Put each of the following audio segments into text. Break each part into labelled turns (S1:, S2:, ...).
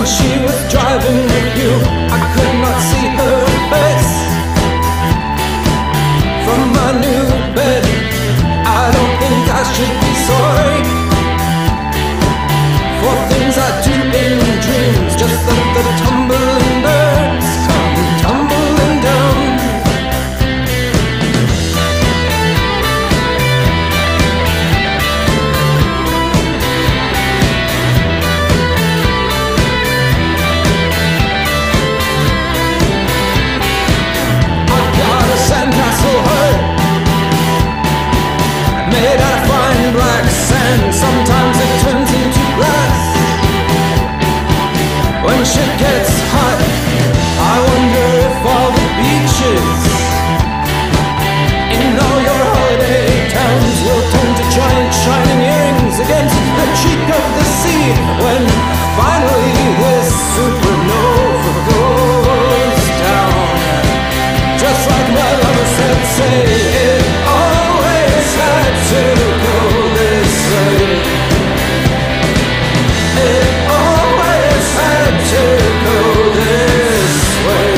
S1: she was driving with you, I could not see her face. From my new bed, I don't think I should be sorry for things I do in dreams. Just let the tumbling birds come tumbling down. Made out of fine black sand, sometimes it turns into glass. When shit gets hot, I wonder if all the beaches in all your holiday towns will turn to giant shining earrings against the cheek of the sea. When finally this supernova goes down, just like my lover said, say it always had to go this way. It always had to go this way.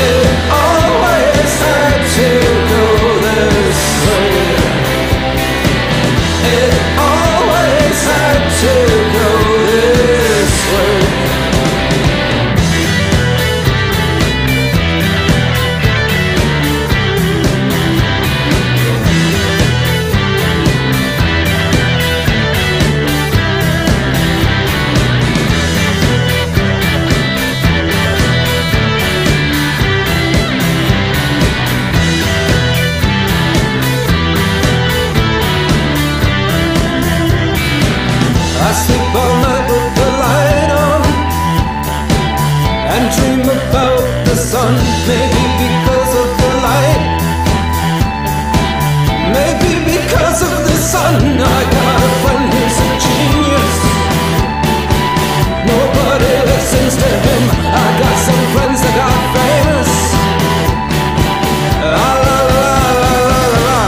S1: It always had to go this way. It always had to go this way. I sleep all night with the light on and dream about the sun. Maybe because of the light, maybe because of the sun. I got a friend who's a genius, nobody listens to him. I got some friends that got famous. La la la la la la.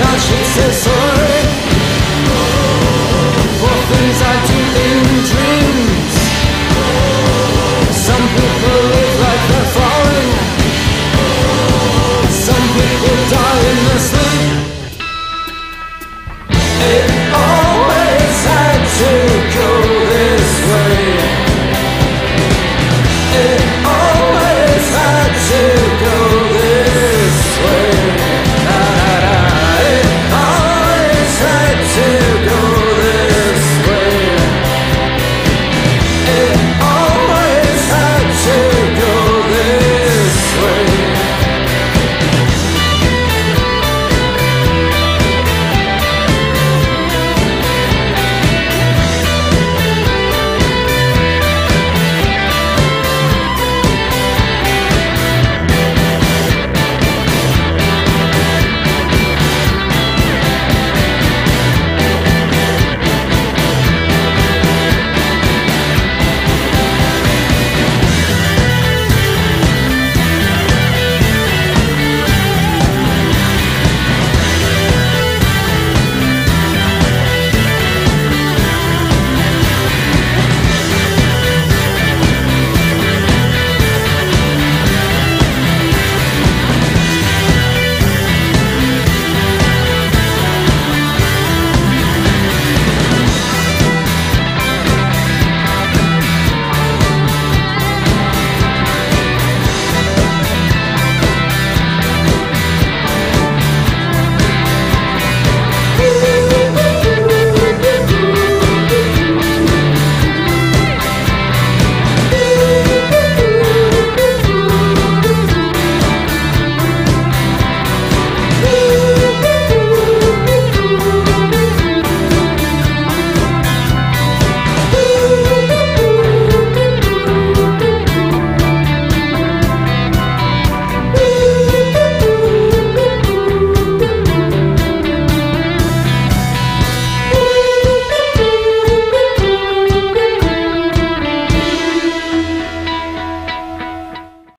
S1: I should say sorry for things I do in dreams. Some people live like they're falling, some people die in their sleep.